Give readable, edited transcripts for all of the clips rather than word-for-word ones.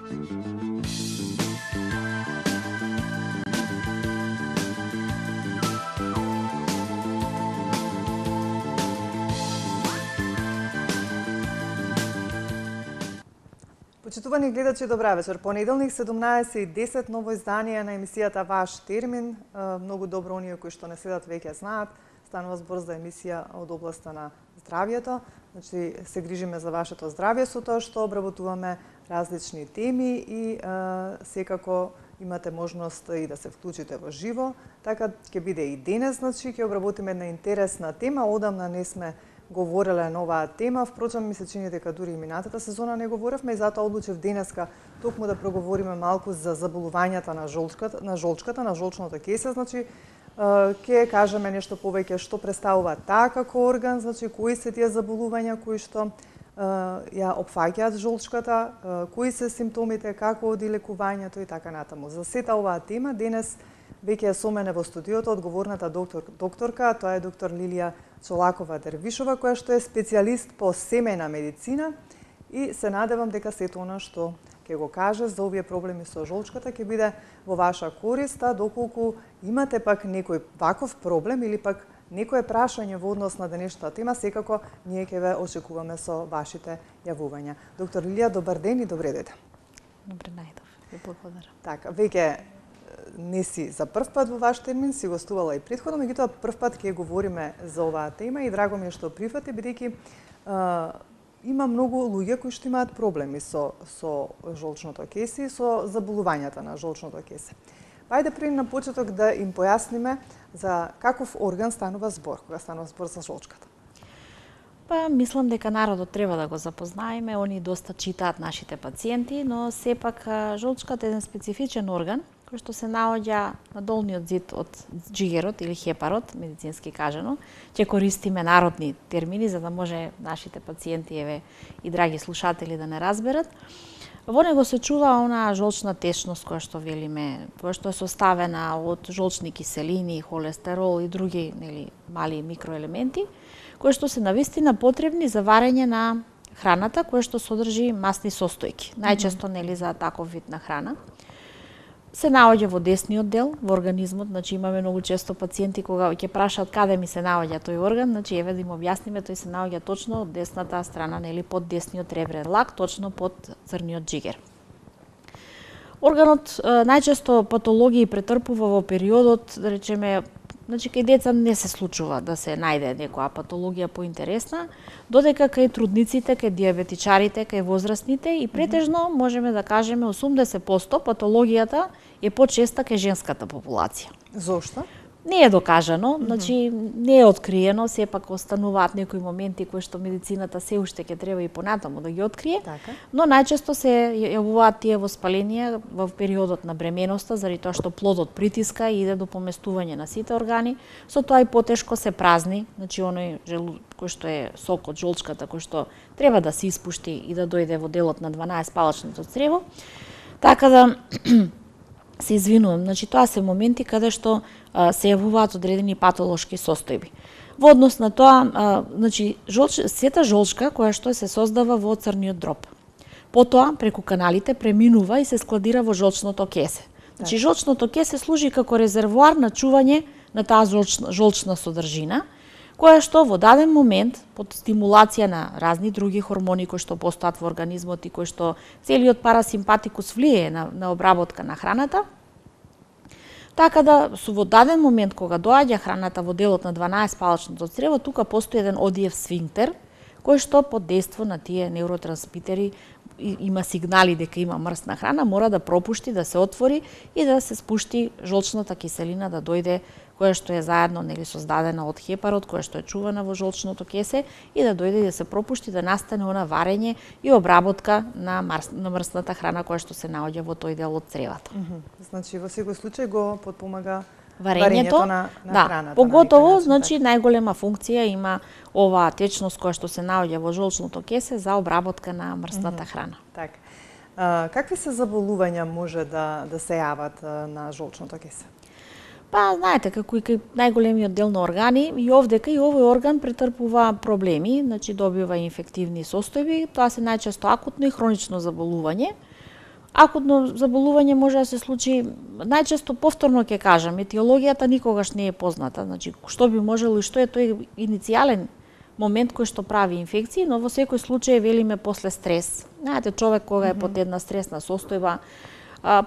Почитувани гледачи, добра вечер. Понеделник 17:10 ново издание на емисијата Ваш термин. Многу добро оние кои што не следат веќе знаат. Станува збор за емисија од областа на здравјето. Значи се грижиме за вашето здравје со тоа што обработуваме различни теми и секако имате можност и да се вклучите во живо. Така ќе биде и денес, значи ќе обработиме една интересна тема. Одамна не сме говореле на оваа тема, впрочем ми се чини дека дури и минатата сезона не говоревме и затоа одлучив денеска токму да проговориме малку за заболувањата на жолчното кесе, значи ќе кажеме нешто повеќе што представува таа како орган, значи кои се тие заболувања кои што ја опфаќаат жолчката, кои се симптомите, како оди лекувањето и така натаму. За сета оваа тема денес веќе е со мене во студиото одговорната докторка, тоа е доктор Лилија Чолакова-Дервишова, која што е специјалист по семејна медицина и се надевам дека сето она што ќе го каже за овие проблеми со жолчката ќе биде во ваша корист, а доколку имате пак некој ваков проблем или пак некое прашање во однос на денешната тема, секако ние ќе ве очекуваме со вашите јавувања. Доктор Лилија, добар ден и добре дојде. Добре најдов, ви благодарам. Така, веќе не си за прв пат во ваш термин, си гостувала и претходно, меѓутоа прв пат ќе говориме за оваа тема и драго ми е што прифати, бидејќи има многу луѓе кои што имаат проблеми со жолчното кесе и со заболувањата на жолчното кесе. Ајде пред на почеток да им појасниме за каков орган станува збор, кога станува збор за жолчката. Па, мислам дека народот треба да го запознаеме, они доста читаат нашите пациенти, но сепак жолчката е еден специфичен орган кој што се наоѓа на долниот зид од џигерот или хепарот, медицински кажано. Ќе користиме народни термини за да може нашите пациенти и драги слушатели да не разберат. Во него се чува онаа жолчна течност која што велиме, која што е составена од жолчни киселини, холестерол и други мали микроелементи, кои што се навистина потребни за варење на храната која што содржи масни состојки. Најчесто за таков вид на храна. Се наоѓа во десниот дел во организмот, значи имаме многу често пациенти кога ќе прашаат каде ми се наоѓа тој орган, значи еве да им објасниме, тој се наоѓа точно од десната страна, под десниот ребрен лак, точно под црниот џигер. Органот најчесто патологии претрпува во периодот, да речеме, значи кај деца не се случува да се најде некоја патологија поинтересна, додека кај трудниците, кај диабетичарите, кај возрастните и претежно можеме да кажеме 80% патологијата е почеста кај женската популација. Зошто? Не е докажано, значи не е откриено, сепак остануваат некои моменти кои што медицината се уште ќе треба и понатаму да ги открие, но најчесто се јавуваат тие воспаленија во периодот на бременоста, заради тоа што плодот притиска и иде до поместување на сите органи, со тоа и потешко се празни, значи оној кој што е сок од жолчката, кој што треба да се испушти и да дојде во делот на 12-палачното црево. Така да се извинувам, значи тоа се моменти каде што се јавуваат одредени патолошки состојби. Во однос на тоа, значи сета жолчка која што се создава во црниот дроб. Потоа преку каналите преминува и се складира во жолчното кесе. Значи жолчното кесе служи како резервоар на чување на таа жолчна содржина, која што во даден момент под стимулација на разни други хормони кои што постојат во организмот и кои што целиот парасимпатикус влијае на обработка на храната, така да во даден момент кога доаѓа храната во делот на 12-палачното црево, тука постои еден одиев сфинктер кој што под дејство на тие неуротрансмитери има сигнали дека има мрсна храна, мора да пропушти, да се отвори и да се спушти жолчната киселина да дојде, која што е заедно создадена од хепарот, која што е чувана во жолчното кесе и да дојде да се пропушти, да настане она варење и обработка на мрсната храна која што се наоѓа во тој дел од цревата. Значи во секој случај го потпомага варењето на храната. Поготово, значи најголема функција има оваа течност која што се наоѓа во жолчното кесе за обработка на мрсната храна. Така. Какви се заболувања може да се јават на жолчното кесе? Па, знаете, како и кај најголемиот дел на органи, и овдека и овој орган претрпува проблеми, значи добива инфективни состојби, тоа се најчесто акутно и хронично заболување. Акутно заболување може да се случи најчесто повторно ќе кажам, етиологијата никогаш не е позната, значи што би можело и што е тој иницијален момент кој што прави инфекции, но во секој случај велиме после стрес. Знаете, човек кога е под една стресна состојба,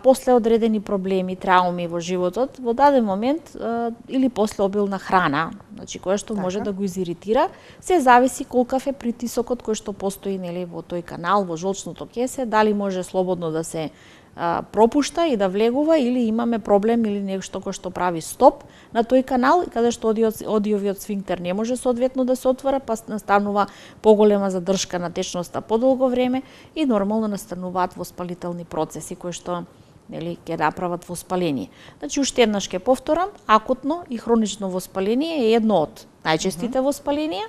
после одредени проблеми, трауми во животот, во даден момент или после обилна храна, значи која што може да го изиритира, се зависи колкав е притисокот кој што постои нели во тој канал, во жолчното кесе, дали може слободно да се пропушта и да влегува или имаме проблем или нешто кој што прави стоп на тој канал, каде што одиовиот сфинктер не може соодветно да се отвора, па настанува поголема задршка на течноста подолго време и нормално настануваат воспалителни процеси кои што нели ќе направат воспаление. Значи уште еднаш ќе повторам, акутно и хронично воспаление е едно од најчестите воспаленија,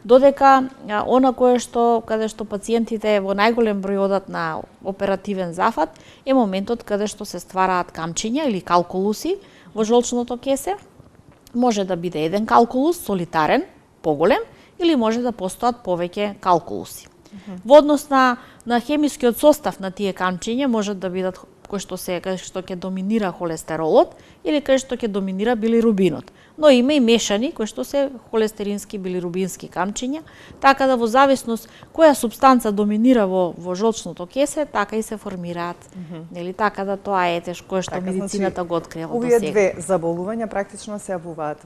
додека она кое што каде што пациентите во најголем број одат на оперативен зафат е моментот каде што се ствараат камчиња или калкулуси во жолчното кесе. Може да биде еден калкулус солитарен, поголем, или може да постојат повеќе калкулуси. Во однос на хемискиот состав на тие камчиња можат да бидат кај што ќе доминира холестеролот или кај што ќе доминира билирубинот. Но има и мешани кои што се холестерински билирубински камчиња, така да во зависност која супстанца доминира во жолчното кесе, така и се формираат. Нели така да тоа е кое што медицината го открива до сега. Овие две заболувања практично се јавуваат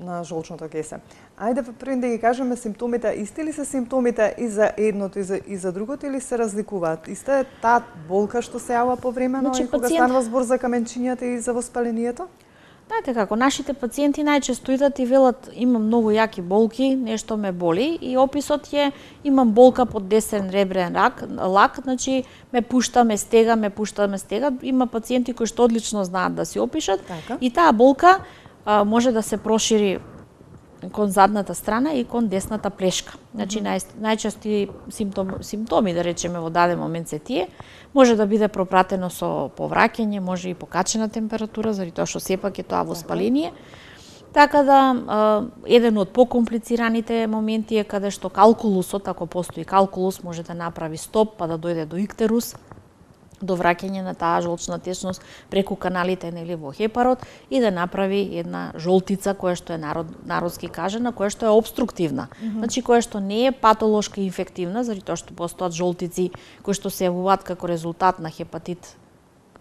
на жолчното кесе. Ајде пред да ги кажеме симптомите, исти ли се симптомите и за едното и за другото или се разликуваат? Иста е таа болка што се јавува повремено и кога станува збор за каменчињата и за воспалението? Знаете како, нашите пациенти најчесто идат и велат имам многу јаки болки, нешто ме боли и описот е имам болка под десен ребрен лак, значи ме пушта, ме стега. Има пациенти кои што одлично знаат да си опишат и таа болка може да се прошири кон задната страна и кон десната плешка. Значи најчести симптоми да речеме во даден момент се тие, може да биде пропратено со повраќање, може и покачена температура, заради тоа што сепак е тоа воспаление. Така да еден од покомплицираните моменти е каде што калкулусот, ако постои калкулус, може да направи стоп па да дојде до иктерус, до враќање на таа жолчна течност преку каналите нели во хепарот и да направи една жолтица која што е народски кажана, која што е обструктивна. Значи која што не е патолошка инфективна, заради тоа што постојат жолтици кои што се јавуваат како резултат на хепатит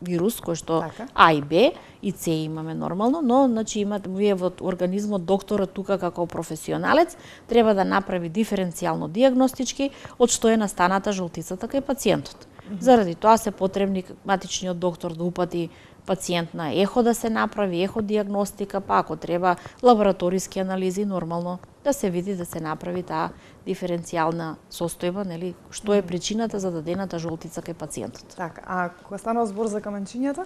вирус, кој што А и Б и С имаме нормално, но значи вие во организмот докторот тука како професионалец треба да направи диференцијално дијагностички од што е настаната жолтицата кај пациентот. Заради тоа се потребни матичниот доктор да упати пациент на ехо да се направи, ехо дијагностика, па ако треба лабораториски анализи, нормално да се види да се направи таа диференцијална состојба, нели, што е причината за дадената жолтица кај пациентот. Така, а кога станува збор за каменчињата?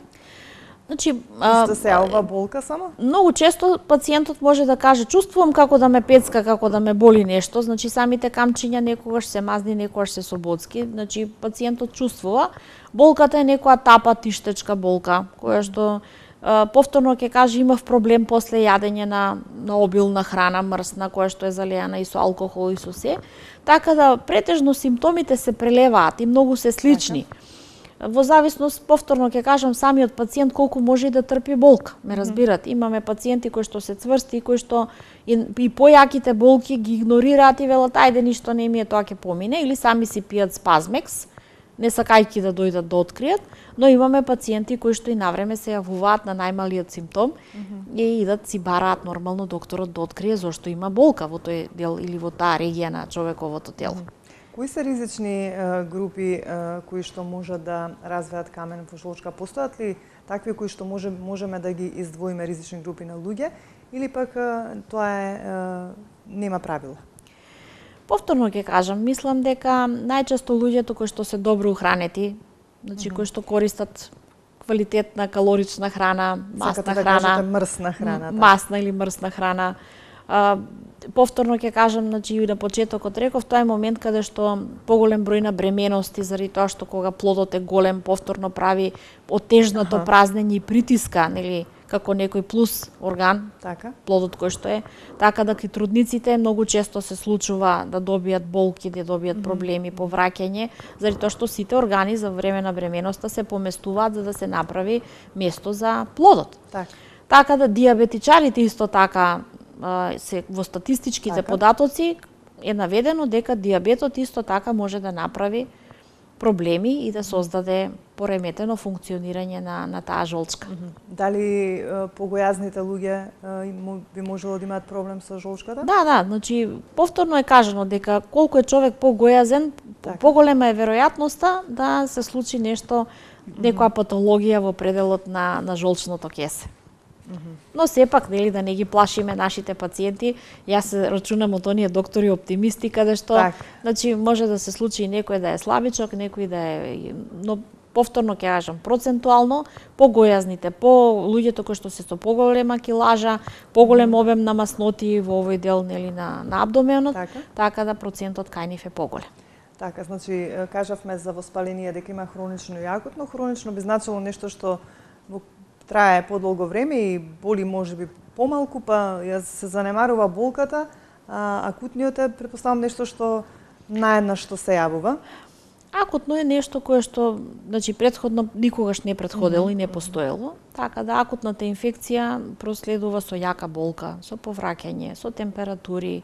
Значи, што се јавува болка само? Многу често пациентот може да каже чувствувам како да ме пецка, како да ме боли нешто, значи самите камчиња некогаш се мазни, некогаш се соботски, значи пациентот чувствува. Болката е некоја тапа тиштечка болка, која што повторно ќе каже имав проблем после јадење на обилна храна, мрсна, која што е залеана и со алкохол и со се. Така да претежно симптомите се прелеваат и многу се слични. Во зависност, повторно ќе кажам, самиот пациент колку може да трпи болка. Ме разбират, имаме пациенти кои што се цврсти и кои што и појаките болки ги игнорираат и велат ајде ништо не ми е, тоа ќе помине, или сами си пијат спазмекс, не сакајќи да дојдат да откријат, но имаме пациенти кои што и навреме се јавуваат на најмалиот симптом и идат си бараат нормално докторот да открие зошто има болка во тој дел или во таа регија на човековото тело. Кои се ризични групи кои што можат да развијат камен во жолчка? Постојат ли такви кои што можеме да ги издвоиме ризични групи на луѓе или пак тоа нема правила? Повторно ќе кажам, мислам дека најчесто луѓето кои што се добро ухранети, значи кои што користат квалитетна калорична храна, масна храна, мрсна храна, масна или мрсна храна. Повторно ќе кажам, значи и на почетокот реков, тоа е момент каде што поголем број на бременности, заради тоа што кога плодот е голем, повторно прави отежнато празнење и притиска, нели, како некој плюс орган, Така. плодот кој што е, така да кај трудниците многу често се случува да добијат болки, да добијат проблеми, повраќање, заради тоа што сите органи за време на бременоста се поместуваат за да се направи место за плодот. Така. Така да диабетичарите исто така се во статистичките податоци е наведено дека диабетот исто така може да направи проблеми и да создаде пореметено функционирање на таа жолчка. Дали погојазните луѓе би можело да имаат проблем со жолчката? Да, значи повторно е кажано дека колку е човек погојазен, поголема е веројатноста да се случи нешто, некоја патологија во пределот на жолчното кесе. Но сепак, нели, да не ги плашиме нашите пациенти, јас се рачунам од оние доктори оптимисти, каде што, значи, може да се случи некој да е слабичок, некој да е, но повторно ќе кажам, процентуално, погојазните, луѓето кои што се со поголема килажа, поголем обем на масноти во овој дел, нели, на абдоменот, така да процентот кај нив е поголем. Така, значи, кажавме за воспаление дека има хронично и акутно. Хронично би значило нешто што трае подолго време и боли можеби помалку, па ја се занемарува болката, а акутниот е, претпоставам, нешто што наеднаш што се јавува. Акутно е нешто кое што, значи, претходно никогаш не претходело и не постоело, така да акутната инфекција проследува со јака болка, со повраќање, со температури,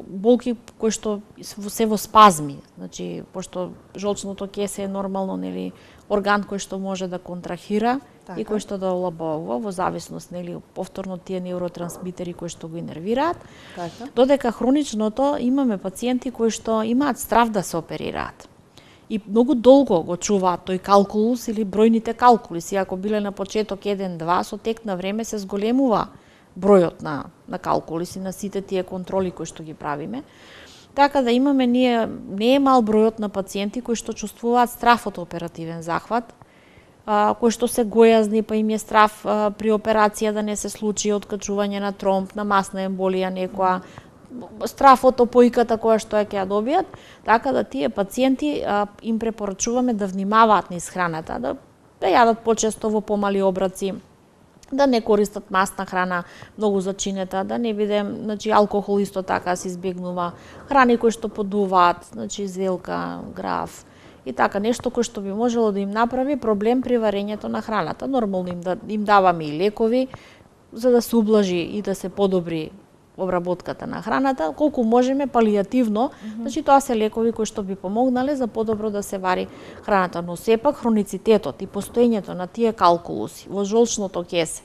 болки кои што се во спазми, значи, пошто жолчното кесе е нормално, нели, орган кој што може да контрахира и кој што да олабува во зависност, нели, повторно тие неуротрансмитери кои што го инервираат. Додека хроничното имаме пациенти кои што имаат страв да се оперираат. И многу долго го чуваат тој калкулус или бројните калкулуси. Ако биле на почеток 1-2, со тек на време се зголемува бројот на калкулуси, на сите тие контроли кои што ги правиме. Така да имаме ние, не е мал бројот на пациенти кои што чувствуваат страв од оперативен захват, кои што се гојазни, па им е страв при операција да не се случи откачување на тромб, на масна емболија некоја, страв од опојката која што ќе ја добијат, така да тие пациенти им препорачуваме да внимаваат низ храната, да јадат почесто во помали обраци, да не користат масна храна, многу зачинета, да не биде, значи, алкохол исто така се избегнува, храни кои што подуваат, значи, зелка, граф, и така, нешто кој што би можело да им направи проблем при варењето на храната. Нормално им даваме и лекови, за да се ублажи и да се подобри обработката на храната, колку можеме палијативно, значи тоа се лекови кои што би помогнале за подобро да се вари храната, но сепак хроницитетот и постоењето на тие калкулуси во жолчното кесе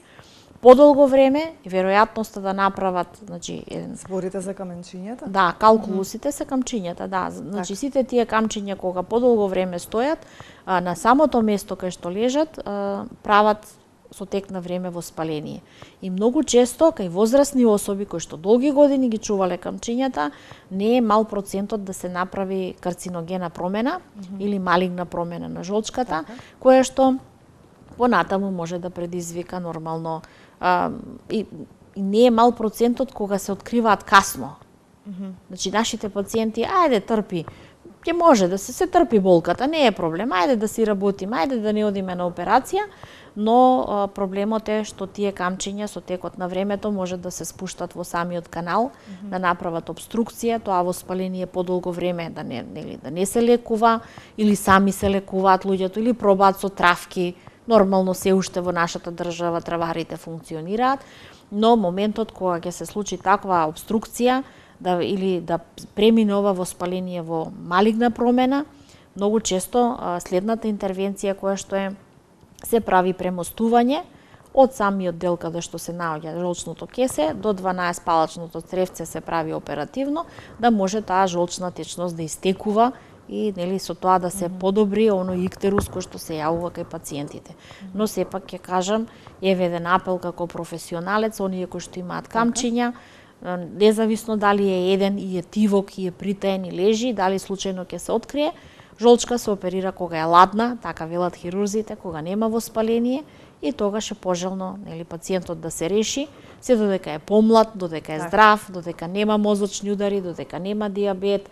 подолго време и веројатноста да направат, значи, зборите за каменчињата? Да, калкулусите се камчињата, да. Значи сите тие камчиња кога подолго време стојат на самото место кај што лежат, прават со тек на време воспаление. И многу често кај возрастни особи кои што долги години ги чувале камчињата, не е мал процентот да се направи карциногена промена или малигна промена на жолчката, која што понатаму може да предизвика нормално и не е мал процентот кога се откриваат касно. Значи нашите пациенти, ајде трпи, ќе може да се трпи болката, не е проблем, ајде да си работиме, ајде да не одиме на операција, но проблемот е што тие камчиња со текот на времето може да се спуштат во самиот канал, да направат обструкција, тоа воспаление подолго време да не се лекува, или сами се лекуваат луѓето, или пробаат со травки. Нормално се уште во нашата држава траварите функционираат, но моментот кога ќе се случи таква обструкција, или да премине ова воспаление во малигна промена, многу често следната интервенција која што се прави премостување од самиот дел каде што се наоѓа жолчното кесе до 12-палачното цревце се прави оперативно, да може таа жолчна течност да истекува и со тоа да се подобри оној иктерус кој што се јавува кај пациентите. Но сепак ќе кажам, еве еден апел како професионалец, оние кои што имаат камчиња, независно дали е еден и е тивок и е притаен и лежи, дали случајно ќе се открие, жолчка се оперира кога е ладна, така велат хирурзите, кога нема воспаление, и тогаш е пожелно пациентот да се реши, се додека е помлад, додека е здрав, додека нема мозочни удари, додека нема диабет,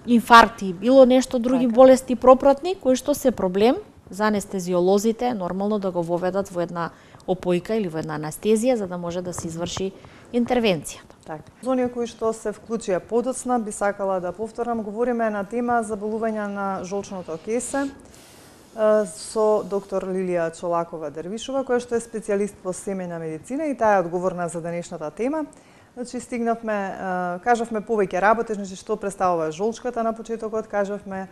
инфаркти, било нешто други болести пропратни кои што се проблем за анестезиолозите нормално да го воведат во една опојка или во една анестезија за да може да се изврши интервенцијата. Така. За оние кои што се вклучија подоцна, би сакала да повторам, говориме на тема заболувања на жолчното кесе со доктор Лилија Чолакова-Дервишова, која што е специјалист по семејна медицина и таа е одговорна за денешната тема. Значи стигнавме, кажавме повеќе работи, значи што представува жолчката на почетокот, кажавме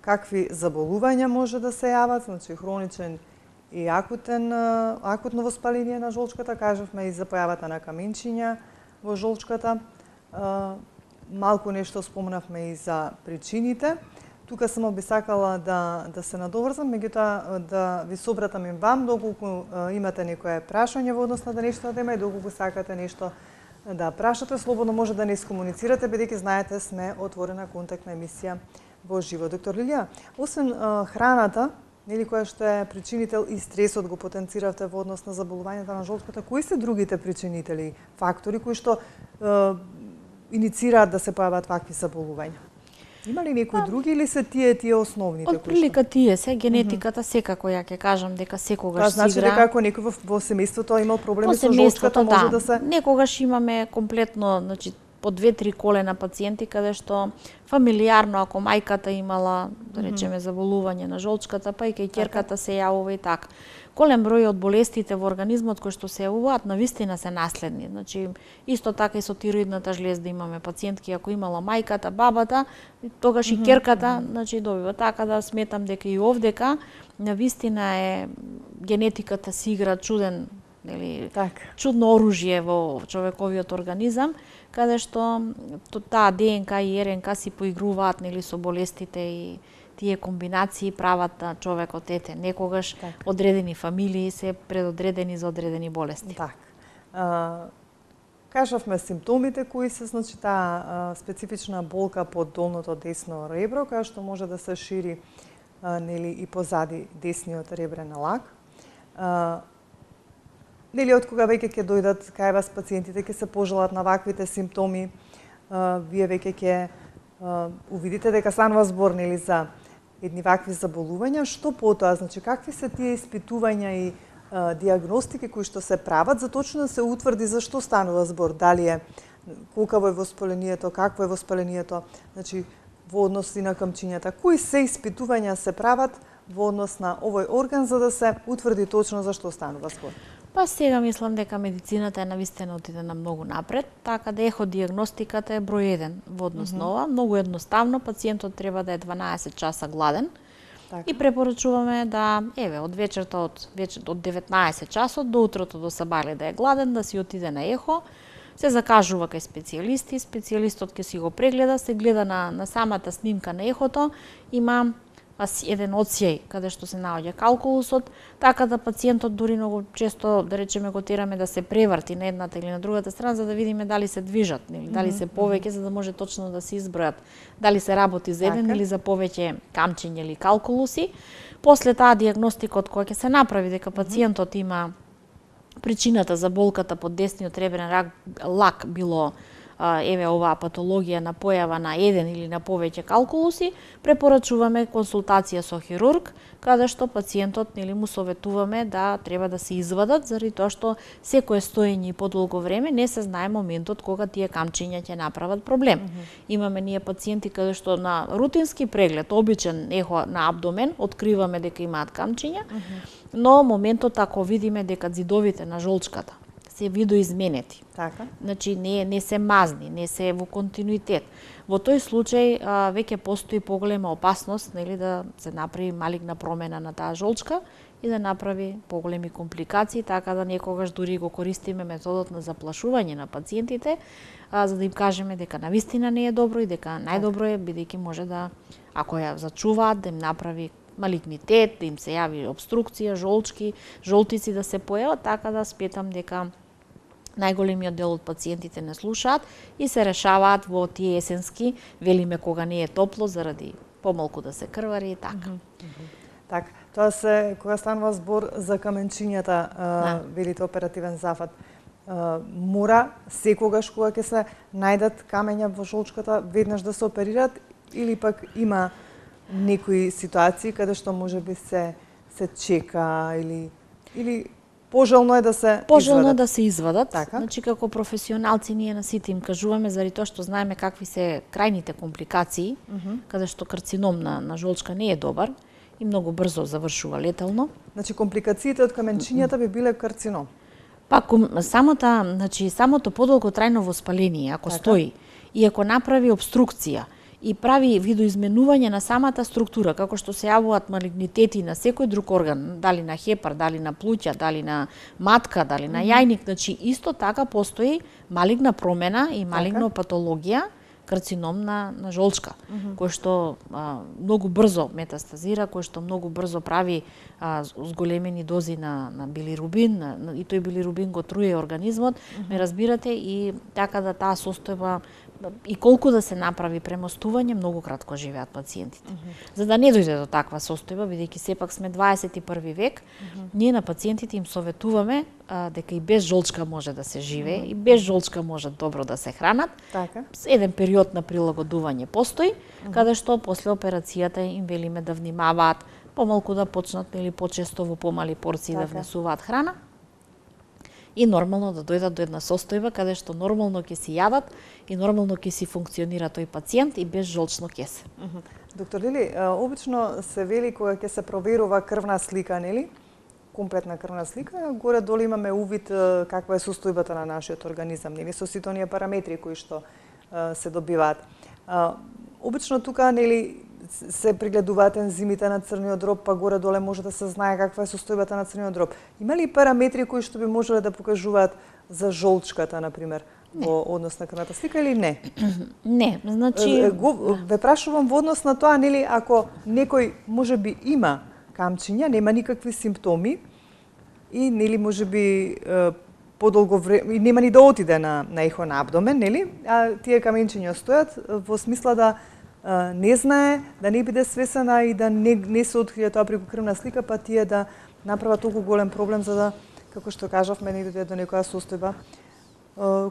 какви заболувања може да се јават, значи хроничен и акутно воспаление на жолчката, кажавме и за појавата на каменчиња во жолчката. Малку нешто спомнавме и за причините. Тука само би сакала да се надоврзам, меѓутоа да ви се обратам и вам, доколку имате некое прашање во однос на денешната тема и доколку сакате нешто да прашате, слободно може да не искомуницирате, бидејќи знаете сме отворена контактна емисија во живо. Доктор Лилија, освен храната, нели која што е причинител и стресот го потенциравте во однос на заболувањата на жолчката, кои се другите причинители, фактори кои што иницираат да се појават вакви заболувања? Има ли некои други или се тие основните кои што? Отприлика тие се, генетиката секако ја ќе кажам дека секогаш се значи игра. дека ако некој во семејството имал проблеми со жолчката, може да се... Некогаш имаме комплетно, значи, по 2-3 колена пациенти каде што фамилиарно, ако мајката имала, да речеме, заболување на жолчката, па и кај ќерката се јавува и така. Голем број од болестите во организмот кои што се јавуваат навистина се наследни. Значи, исто така и со тироидната жлезда имаме пациентки, ако имала мајката, бабата, тогаш и ќерката, значи добива. Така да сметам дека и овдека навистина е генетиката си игра чуден, нели, чудно оружје во човековиот организам, каде што таа ДНК и РНК си поигруваат, нели, со болестите и тие комбинации прават да човекот некогаш одредени фамилии се предодредени за одредени болести. Така. Кажавме симптомите кои се, значи таа специфична болка под долното десно ребро, која што може да се шири нели и позади десниот ребрен лак. Нели од кога веќе ќе дојдат кај вас пациентите ќе се пожалат на ваквите симптоми, вие веќе ќе увидите дека станува збор нели за едни вакви заболувања, што потоа, значи какви се тие испитувања и диагностики кои што се прават за точно да се утврди за што станува збор, дали е колкаво е воспалението, какво е воспалението, значи во однос и на камчињата, кои се испитувања се прават во однос на овој орган за да се утврди точно за што станува збор. Па сега мислам дека медицината е навистина отиде на многу напред, така да еходиагностиката е број 1 во однос на ова. Многу едноставно, пациентот треба да е 12 часа гладен и препорачуваме да, од вечерта од 19 часот до утрото до сабале да е гладен, да си отиде на ехо, се закажува кај специјалисти, специјалистот ќе си го прегледа, се гледа на самата снимка на ехото, има еден одсеј каде што се наоѓа калкулусот, така да пациентот дури многу често, да речеме, го тераме да се преврти на едната или на другата страна за да видиме дали се движат, дали се повеќе за да може точно да се избројат дали се работи за еден или за повеќе камчиња или калкулуси. После таа диагностикот која ќе се направи дека пациентот има причината за болката под десниот ребрен лак било оваа патологија на појава на еден или на повеќе калкулуси, препорачуваме консултација со хирург, каде што пациентот нели му советуваме да треба да се извадат, заради тоа што секое стоење и подолго време не се знае моментот кога тие камчиња ќе направат проблем. Имаме ние пациенти каде што на рутински преглед, обичен ехо на абдомен, откриваме дека имаат камчиња, но моментот ако видиме дека ѕидовите на жолчката се видоизменети. Така. Значи не се мазни, не се во континуитет. Во тој случај веќе постои поголема опасност, нели, да се направи малигна промена на таа жолчка и да направи поголеми компликации, така да некогаш дури го користиме методот на заплашување на пациентите, за да им кажеме дека навистина не е добро и дека најдобро е бидејќи може да, ако ја зачуваат, да им направи малигнитет, да им се јави обструкција, жолтици да се појават, така да сметам дека најголемиот дел од пациентите не слушаат и се решаваат во тие есенски, велиме кога не е топло заради помалку да се крвари и така. Така, тоа се кога станува збор за каменчињата, велите оперативен зафат. Мора секогаш кога ќе се најдат камења во жолчката веднаш да се оперираат или пак има некои ситуации каде што можеби се чека или пожелно е да се Пожелно извадат? да се извадат. Така. Значи, како професионалци, ние на сите им кажуваме, заради тоа што знаеме какви се крајните компликации, каде што карцином на жолчка не е добар и многу брзо завршува летално. Значи, компликациите од каменчињата би биле карцином? Па, самото подолго трајно воспаление, ако Така. стои, и ако направи обструкција, и прави видоизменување на самата структура, како што се јавуваат малигнитети на секој друг орган, дали на хепар, дали на плуќа, дали на матка, дали на јајник, значи исто така постои малигна промена и малигна патологија, карцином на жолчка, кој што многу брзо метастазира, кој што многу брзо прави зголемени дози на билирубин, и тој билирубин го труе организмот, ме разбирате, и така да таа состојба и колку да се направи премостување, многу кратко живеат пациентите. За да не дојде до таква состојба, бидејќи сепак сме 21 век, ние на пациентите им советуваме дека и без жолчка може да се живее, и без жолчка може добро да се хранат. Така. Еден период на прилагодување постои, каде што после операцијата им велиме да внимаваат помалку да почнат или почесто во помали порции да внесуваат храна. И нормално да дојдат до една состојба каде што нормално ќе си јадат и нормално ќе си функционира тој пациент и без жолчно кесе. Доктор Лили, обично се вели кога ќе се проверува крвна слика, нели? Комплетна крвна слика, горе долу имаме увид каква е состојбата на нашиот организам, нели, со сите оние параметри кои што се добиваат. Обично тука, нели, се пригледуваат ензимите на црниот дроб, па горе доле може да се знае каква е состојбата на црниот дроб. Има ли параметри кои што би можеле да покажуваат за жолчката, например, во однос на крвната слика или не? Не, значи Ве прашувам во однос на тоа, нели, ако некој можеби има камчиња, нема никакви симптоми и нели можеби подолго време и нема ни да отиде на ехо на абдомен, нели? А тие каменчиња стојат во смисла да не знае, да не биде свесена и да не се открие тоа преку крвна слика, па тие да направат толку голем проблем за да, како што кажавме, не дојде до некоја состојба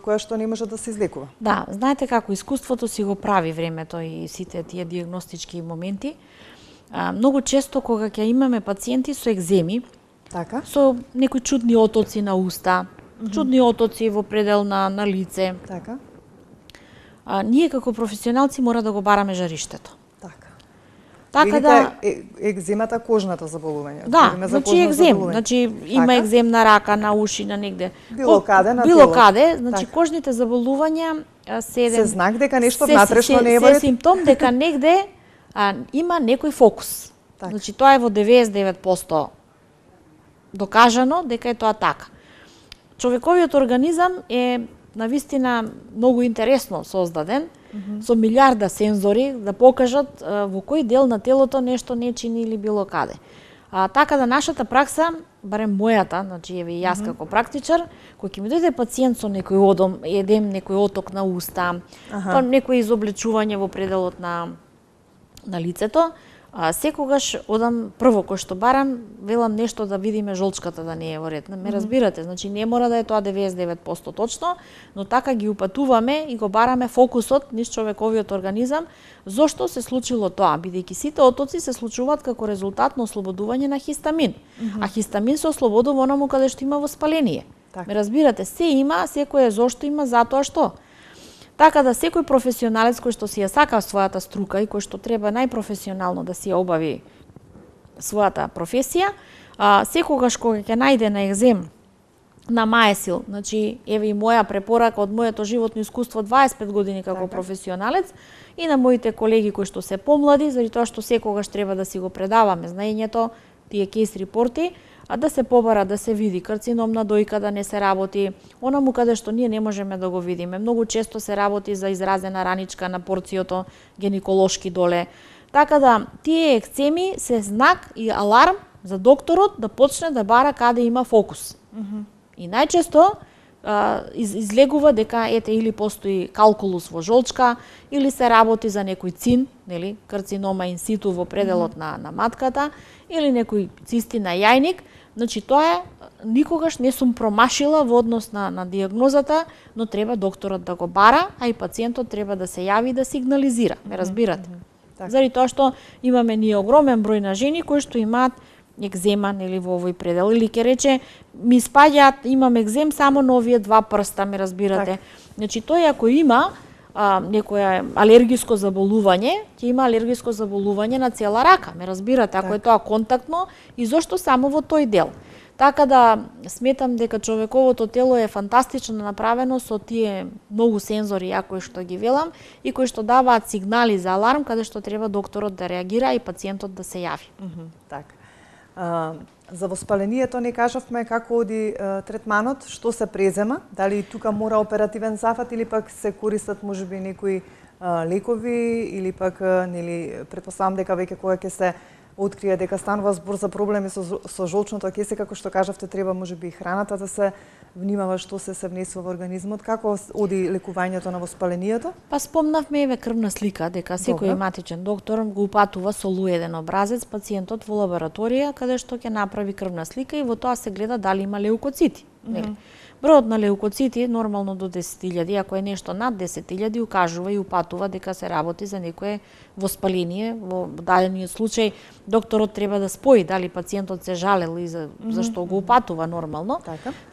која што не може да се излекува. Да, знаете како искуството си го прави времето и сите тие диагностички моменти. Многу често кога ќе имаме пациенти со екземи, така, со некои чудни отоци на уста, чудни отоци во предел на лице, така, ние како професионалци мора да го бараме жариштето. така. Така да екземата кожната заболување. Да, значи екзем, значи има екзем на рака, на уши, на негде. Било каде на било телото. Каде, значи кожните заболувања се знак дека нешто внатрешно не е во ред. Се симптом дека негде има некој фокус. Так. Значи тоа е во 99% докажано дека е тоа така. Човековиот организам е навистина многу интересно создаден, со милиарда сензори да покажат во кој дел на телото нешто не чини или било каде. Така да нашата пракса, барем мојата, значи еве и јас како практичар, кој ќе ми дојде пациент со некој едем некој оток на уста, па некој изоблечување во пределот на лицето, секогаш одам прво кој што барам, велам нешто да видиме жолчката да не е во ред. Ме разбирате, значи не мора да е тоа 99% точно, но така ги упатуваме и го бараме фокусот низ човековиот организам, зошто се случило тоа, бидејќи сите отоци се случуваат како резултат на ослободување на хистамин. А хистамин се ослободува онаму каде што има воспаление. Так. Ме разбирате, се има, секој е зошто има, затоа што. Така да секој професионалец кој што си ја сака својата струка и кој што треба најпрофесионално да си ја обави својата професија, секогаш кога ќе најде на екзем на маесил, значи еве и моја препорака од моето животно искуство 25 години како професионалец и на моите колеги кои што се помлади, заради тоа што секогаш треба да си го предаваме знаењето, тие кейс репорти, а да се побара, да се види карцином на дојка, да не се работи, онаму каде што ние не можеме да го видиме. Многу често се работи за изразена раничка на порцијото, гинеколошки доле. Така да, тие екцеми се знак и аларм за докторот да почне да бара каде има фокус. И најчесто излегува дека ете или постои калкулус во жолчка, или се работи за некој цин, нели, карцинома инситу во пределот на матката, или некој цисти на јајник. Значи тоа е, никогаш не сум промашила во однос на диагнозата, но треба докторот да го бара, а и пациентот треба да се јави и да сигнализира. Ме разбирате? Заради тоа што имаме ние огромен број на жени кои што имаат екзема нели во овој предел, или ќе рече ми спаѓаат, имам екзем само на овие два прста, ме разбирате. Значи тој ако има некоја алергиско заболување, ќе има алергиско заболување на цела рака, ме разбирате, ако е тоа контактно и зошто само во тој дел. Така да сметам дека човековото тело е фантастично направено со тие многу сензори кои што ги велам и кои што даваат сигнали за аларм каде што треба докторот да реагира и пациентот да се јави. Така. За воспалението не кажавме како оди третманот, што се презема, дали тука мора оперативен зафат или пак се користат можеби некои лекови или пак нели претпоставам дека веќе кога ќе се открие дека станува збор за проблеми со жолчното кесе, како што кажавте, треба можеби и храната да се внимава што се внесува во организмот. Како оди лекувањето на воспалението? Па спомнавме крвна слика, дека секој ематичен доктор го упатува со луеден образец пациентот во лабораторија каде што ќе направи крвна слика и во тоа се гледа дали има леукоцити. Бројот на леукоцити нормално до 10.000, ако е нешто над 10.000, укажува и упатува дека се работи за некое воспаление. Во дадениот случај докторот треба да спои дали пациентот се жалел и зашто го упатува нормално.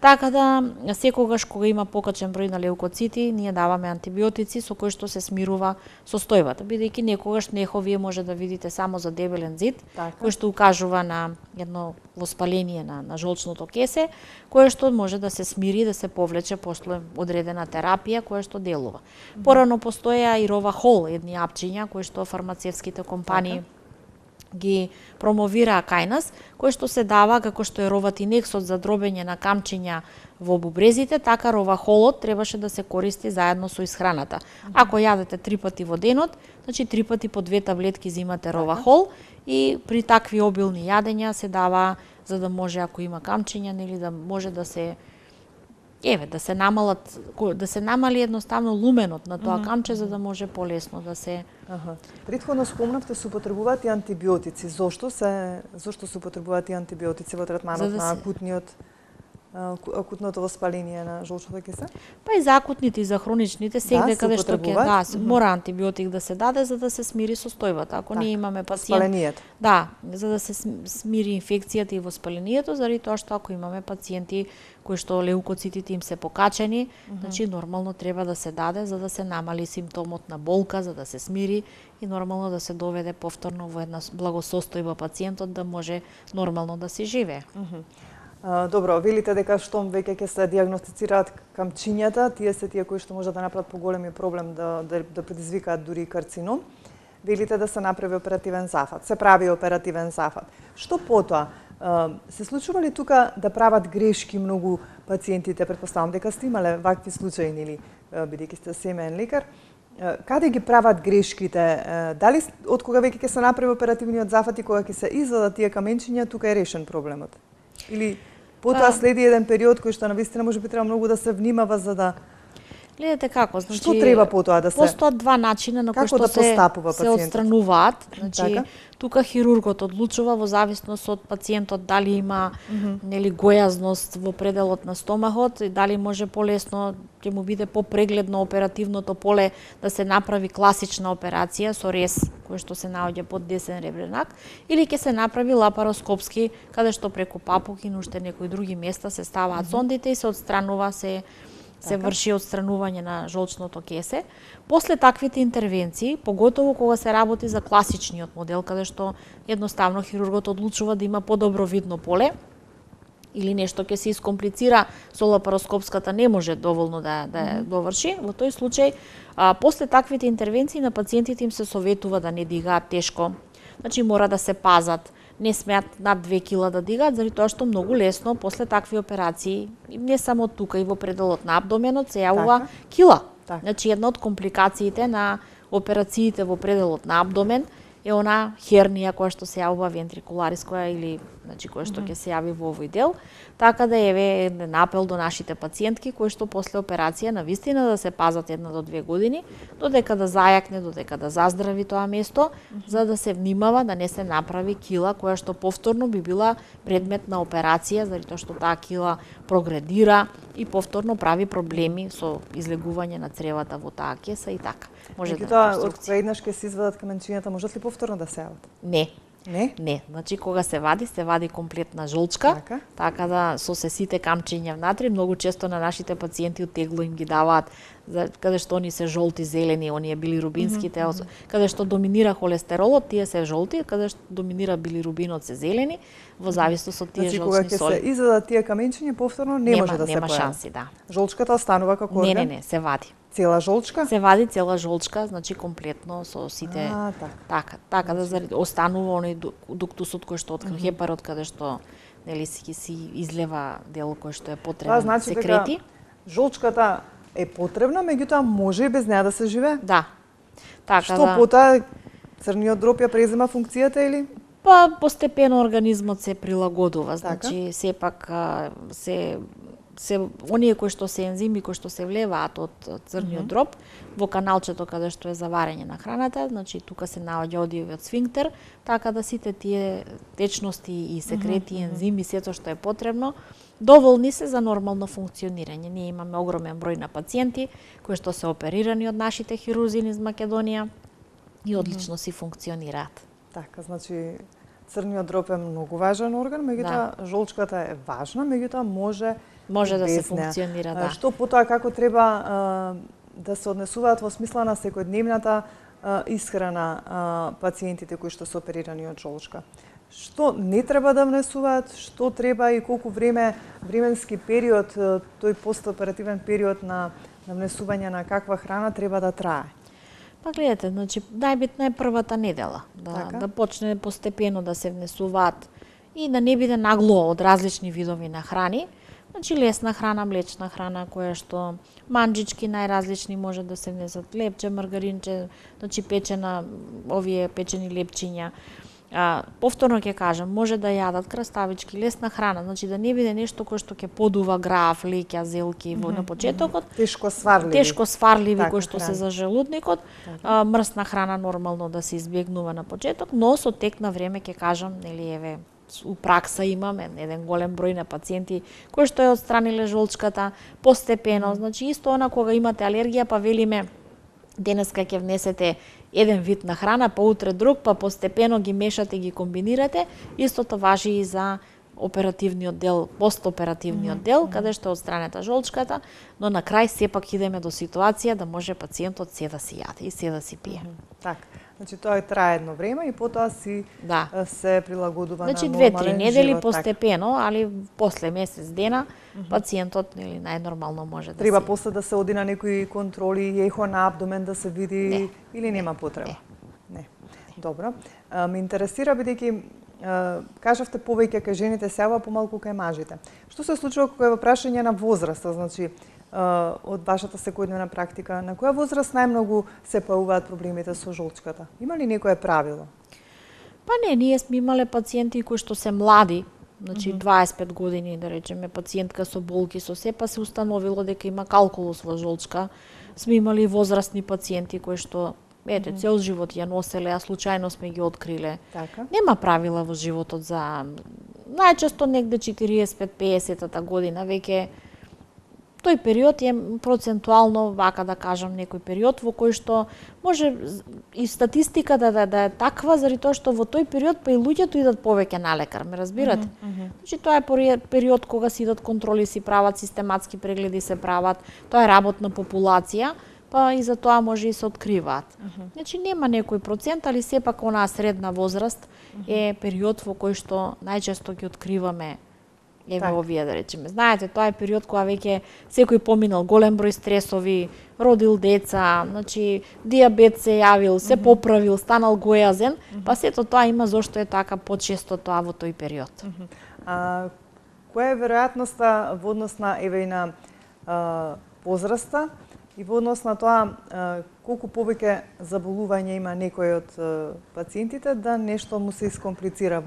Така да секогаш кога има покачен број на леукоцити, ние даваме антибиотици со кои што се смирува состојбата, бидејќи некогаш нехо вие може да видите само за дебелен зид, кој што укажува на едно воспаление на жолчното кесе, кое што може да се смири, да се повлече после одредена терапија која што делува. Порано постоја и Ровахол, едни апчиња кои што фармацевските компании ги промовираа кај нас, кој што се дава како што е роватинексот за дробење на камчиња во бубрезите, така ровахолот требаше да се користи заедно со исхраната. Ако јадете 3 пати во денот, значи 3 пати по 2 таблетки зимате ровахол и при такви обилни јадења се дава за да може ако има камчиња нели да може да се да се намали едноставно луменот на тоа камче за да може полесно да се Претходно спомнавте се употребуваат и антибиотици. Зошто се употребуваат и антибиотици во третманот на акутното воспаление на жолчното кисе? Па и за акутните и за хроничните сегде каде што мора антибиотик да се даде за да се смири состојбата. Ако не имаме пациент, за да се смири инфекцијата и воспалението, заради тоа што ако имаме пациенти кои што леукоцитите им се покачени, значи нормално треба да се даде за да се намали симптомот на болка, за да се смири и нормално да се доведе повторно во една благосостојба пациентот да може нормално да се живее. Добро, велите дека штом веќе ќе се дијагностицираат камчињата, тие се тие кои што може да направат поголеми проблем да предизвикаат дури карцином. Велите да се направи оперативен зафат. Се прави оперативен зафат. Што потоа? Се случува ли тука да прават грешки многу пациентите? Претпоставам дека сте имале вакви случаи, нели, бидејќи сте семеен лекар. Каде ги прават грешките? Дали од кога веќе ќе се направи оперативниот зафат и кога ќе се извадат тие каменчиња, тука е решен проблемот? Или потоа следи еден период кој што навистина можеби треба многу да се внимава за да Гледате како, значи што треба потоа да се постојат два начина на кои што се отстрануваат. Значи тука хирургот одлучува во зависност од пациентот дали има нели гојазност во пределот на стомахот и дали може полесно ќе му биде попрегледно оперативното поле да се направи класична операција со рез кој што се наоѓа под десен ребрен ак или ќе се направи лапароскопски каде што преку папук и уште некои други места се ставаат сондите и се отстранува се врши отстранување на жолчното кесе. После таквите интервенции, поготово кога се работи за класичниот модел, каде што едноставно хирургот одлучува да има подобро видно поле, или нешто ќе се искомплицира со лапароскопската не може доволно да доврши, во тој случај, после таквите интервенции на пациентите им се советува да не дигаат тешко, значи мора да се пазат, не смеат над 2 кила да дигаат, заради тоа што многу лесно после такви операции, не само тука и во пределот на абдоменот се јавува кила. Значи една од компликациите на операциите во пределот на абдомен е она хернија која што се јавува вентрикулариска или значи која што ќе се јави во овој дел. Така да еве еден апел до нашите пациентки кои што после операција навистина да се пазат 1 до 2 години, додека да зајакне, додека да заздрави тоа место, за да се внимава да не се направи кила која што повторно би била предмет на операција, заради тоа што таа кила прогредира и повторно прави проблеми со излегување на цревата во таа кеса и така. Може да тоа, од реконструкција. кога еднаш ќе се извадат каменчињата, можат ли повторно да се јават? Не. Не? Не, значи кога се вади комплетна жолчка, така да со се сите камчиња внатре, многу често на нашите пациенти од тегло им ги даваат каде што они се жолти, зелени, оние билирубинските, каде што доминира холестеролот, тие се жолти, каде што доминира билирубинот се зелени, во зависност од тие значи, жолчни соли. Значи кога ќе се извадат тие каменчиња, повторно не може да се појави. Нема шанси, да. Жолчката останува како орган? Не, се вади. Цела жолчка? Се вади цела жолчка, значи комплетно со сите така да останува оној дуктусот кој што од хепарот каде што нели си излева дел кој што е потребен значи секрети. Жолчката е потребна, меѓутоа може и без неа да се живее? Да. Така што потоа црниот дроб ја презема функцијата или? Па постепено организмот се прилагодува, значи сепак се оние кои што се ензими кои што се влеваат од црниот дроб во каналчето каде што е за варење на храната, значи тука се наоѓа одиовиот сфинктер, така да сите тие течности и секрети, ензими, сето што е потребно, доволни се за нормално функционирање. Ние имаме огромен број на пациенти кои што се оперирани од нашите хирурзи низ Македонија и одлично си функционираат. Така, значи црниот дроб е многу важен орган, меѓутоа жолчката е важна, меѓутоа може да се функционира, да. Што потоа како треба да се однесуваат во смисла на секојдневната исхрана пациентите кои што се оперирани од жолчка? Што не треба да внесуваат, што треба и колку временски период, тој постоперативен период на внесување на каква храна треба да трае? Па гледате, значи најбитна е првата недела, да почне постепено да се внесуваат и да не биде нагло од различни видови на храни. Значи лесна храна, млечна храна, која што манџички најразлични може да се внесат, лепче, маргаринче, значи овие печени лепчиња. Повторно ќе кажам, може да јадат краставички, лесна храна, значи да не биде нешто кој што ќе подува граф, леќа, зелки на почетокот. Тешко сварливи кои што се за желудникот. Мрсна храна нормално да се избегнува на почеток, но со тек на време ќе кажам, нели еве, у пракса имаме еден голем број на пациенти кои што ја отстраниле жолчката постепено, значи исто она кога имате алергија, па велиме денеска ќе внесете еден вид на храна, па утре друг, па постепено ги мешате, ги комбинирате, истото важи и за оперативниот дел, постоперативниот дел, каде што е отстранета жолчката, но на крај сепак идеме до ситуација да може пациентот се да си јаде и се да си пие. Така. Значи тоа трае едно време и потоа се прилагодува на нормален живот. Значи 2-3 недели постепено, али после месец дена пациентот нели најнормално може да треба после да се оди на некои контроли, ехо на абдомен да се види или нема потреба? Не. Добро. Ме интересира бидејќи кажавте повеќе кај жените се јавува, помалку кај мажите. Што се случува кога е во прашање на возраста, значи од вашата секојдневна практика, на која возраст најмногу се појавуваат проблемите со жолчката? Има ли некое правило? Па не, ние сме имале пациенти кои што се млади, значи 25 години, да речеме, пациентка со болки, со се, па се установило дека има калкулус во жолчка. Сме имали возрастни пациенти кои што цел живот ја носеле, а случајно сме ги откриле. Така. Нема правила во животот за најчесто негде 45-50-та година веќе тој период е процентуално, вака да кажам, некој период во кој што може и статистика да е таква, заради тоа што во тој период па и луѓето идат повеќе на лекар, ме разбирате? Значи тоа е период кога се идат контроли, си прават систематски прегледи, се прават, тоа е работна популација, па и за тоа може и се откриваат. Значи нема некој процент, али сепак онаа средна возраст е период во кој што најчесто ги откриваме овие, да речеме. Знаете, тоа е период кога веќе секој поминал голем број стресови, родил деца, значи диабет се јавил, се поправил, станал гојазен, па сето тоа има зошто е така почесто тоа во тој период. Која е веројатноста во однос на еве и на возраста и во однос на тоа колку повеќе заболување има некој од пациентите да нешто му се искомплицира?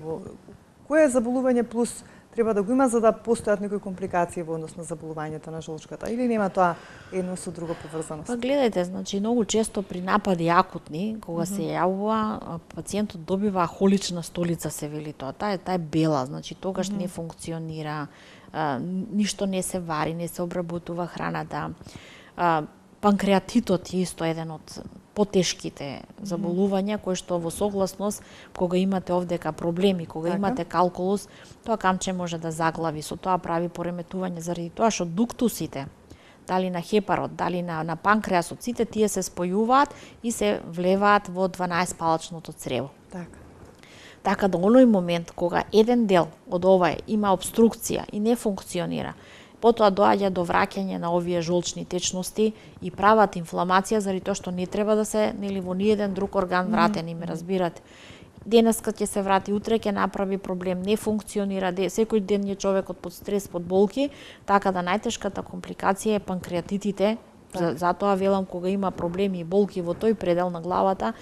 Кој е заболување плюс треба да го има за да постојат некои компликации во однос на заболувањето на жолчката или нема тоа едно со друго поврзаност? Па гледајте, значи многу често при напади акутни, кога се јавува, пациентот добива холична столица, се вели тоа. Таа е бела, значи тогаш не функционира, ништо не се вари, не се обработува храната. Панкреатитот е исто еден од потешките заболувања кои што во согласност кога имате овдека проблеми, кога имате калкулус, тоа камче може да заглави, со тоа прави пореметување заради тоа што дуктусите, дали на хепарот, дали на панкреасот, сите тие се спојуваат и се влеваат во 12-палачното црево. Така да оној момент кога еден дел од ова има обструкција и не функционира, потоа доаѓа до враќање на овие жолчни течности и прават инфламација заради тоа што не треба да се во ниеден друг орган вратени, ме разбирате. Денеска ќе се врати, утре ќе направи проблем, не функционира, секој ден е човекот под стрес, под болки, така да најтешката компликација е панкреатитите. Затоа велам кога има проблеми и болки во тој предел на главата,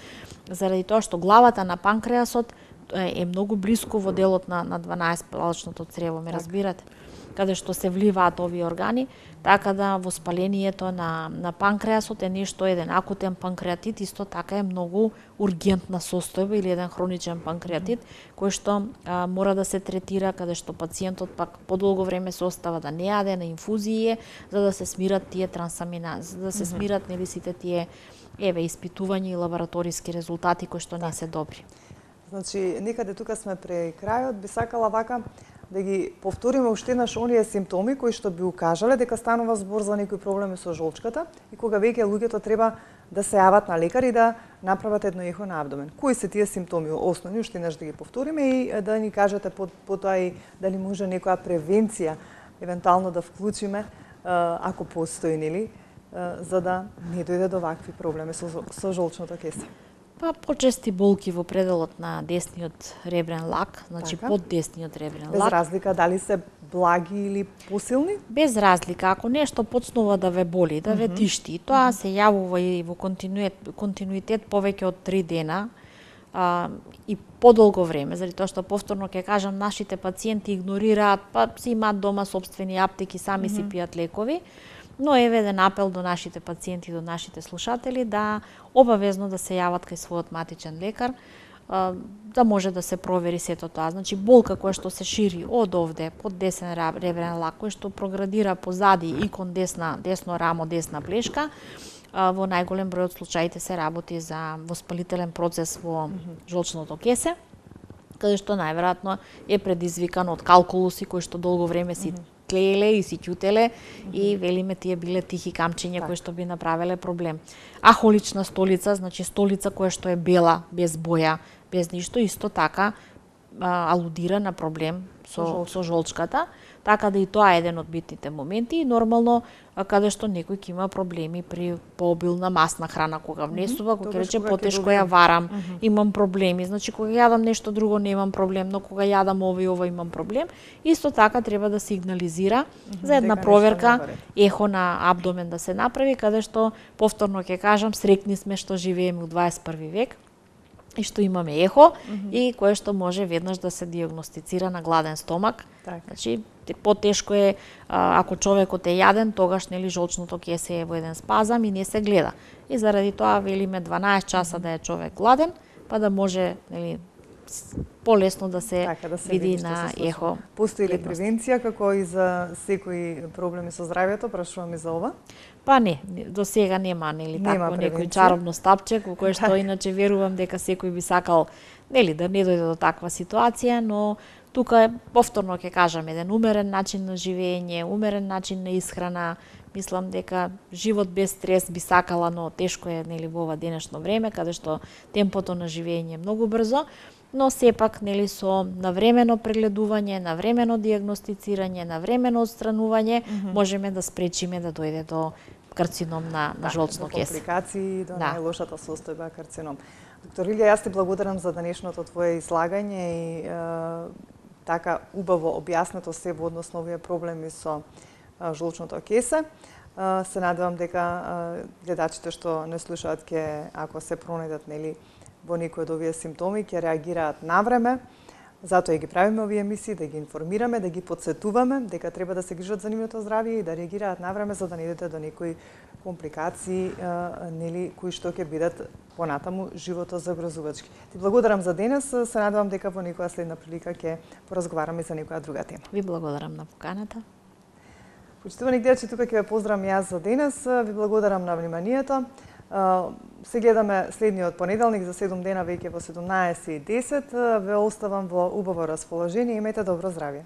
заради тоа што главата на панкреасот е многу блиску во делот на 12-палачното црево, ме разбирате, каде што се вливаат овие органи, така да воспалението на панкреасот е нешто, еден акутен панкреатит, исто така е многу ургентна состојба или еден хроничен панкреатит, кој што мора да се третира, каде што пациентот пак подолго време се остава да не јаде, на инфузии, за да се смират тие трансаминази, за да се смират сите тие испитувања и лабораториски резултати кои што не се добри. Значи, некаде тука сме при крајот, би сакала вака да ги повториме уште еднаш оние симптоми кои што би укажале дека станува збор за некои проблеми со жолчката и кога веќе луѓето треба да се јават на лекар и да направат едно ехо на абдомен. Кои се тие симптоми основни, уште еднаш да ги повториме и да ни кажете потоа и дали може некоја превенција евентуално да вклучиме ако постои, нели, за да не дојде до вакви проблеми со жолчното кесе. Па почести болки во пределот на десниот ребрен лак, значи под десниот ребрен лак. Без разлика дали се благи или посилни? Без разлика, ако нешто почнува да ве боли, да ве тишти, тоа се јавува и во континуитет повеќе од 3 дена и подолго време, заради тоа што повторно ќе кажам, нашите пациенти игнорираат, па си имаат дома сопствени аптеки, сами си пијат лекови. Но еве еден апел до нашите пациенти, до нашите слушатели да обавезно да се јават кај својот матичен лекар, да може да се провери сето тоа. Значи болка која што се шири од овде, под десен ребрен лак, која што проградира позади и кон десно рамо, десна плешка, во најголем број од случаите се работи за воспалителен процес во жолчното кесе, каде што најверојатно е предизвикан од калкулуси кои што долго време си тлееле и си ќутеле и велиме тие биле тихи камчиња кои што би направеле проблем. Ахолична столица, значи столица која што е бела, без боја, без ништо, исто така алудира на проблем со жолчката, така да и тоа е еден од битните моменти и нормално каде што некој ќе има проблеми при пообилна масна храна кога внесува, кога ќе рече потешко ја варам, имам проблеми, значи кога јадам нешто друго немам проблем, но кога јадам ова и ова имам проблем, исто така треба да сигнализира за една проверка, ехо на абдомен да се направи, каде што повторно ќе кажам, срекни сме што живееме у 21 век и што имаме ехо и кое што може веднаш да се диагностицира на гладен стомак. Значи потешко е ако човекот е јаден, тогаш нели жолчното кесе е во еден спазам и не се гледа. И заради тоа велиме 12 часа да е човек гладен, па да може нели полесно да се види на ехо. Постои ли превенција како и за секои проблеми со здравјето, прашувам и за ова? Па не, до сега нема такво некој чаробно стапче, во кое што иначе верувам дека секој би сакал нели да не дојде до таква ситуација, но тука повторно ќе кажам еден умерен начин на живење, умерен начин на исхрана. Мислам дека живот без стрес би сакала, но тешко е нели во ова денешно време каде што темпото на живење е многу брзо, но сепак нели со навремено прегледување, навремено диагностицирање, навремено отстранување можеме да спречиме да дојде до карцином на жолчно кесе. Компликации, до најлошата состојба карцином. Доктор Илија, јас ти благодарам за денешното твое излагање и така убаво објаснето се во однос на овие проблеми со жолчното кесе. Се надевам дека гледачите што не слушаат ако се пронајдат нели во некои од овие симптоми ќе реагираат навреме. Затоа и ги правиме овие емисии, да ги информираме, да ги подсетуваме дека треба да се грижат за нивното здравје и да реагираат навреме за да не идете до некои компликации нели кои што ќе бидат понатаму живото загрозувачки. Ти благодарам за денес, се надевам дека во некоја следна прилика ќе поразговараме за некоја друга тема. Ви благодарам на поканата. Почитувани гледачи, тука ќе ве поздравам јас за денес. Ви благодарам на вниманието. Се гледаме следниот понеделник за 7 дена веќе во 17:10. Ве оставам во убаво расположение. Имете добро здравје.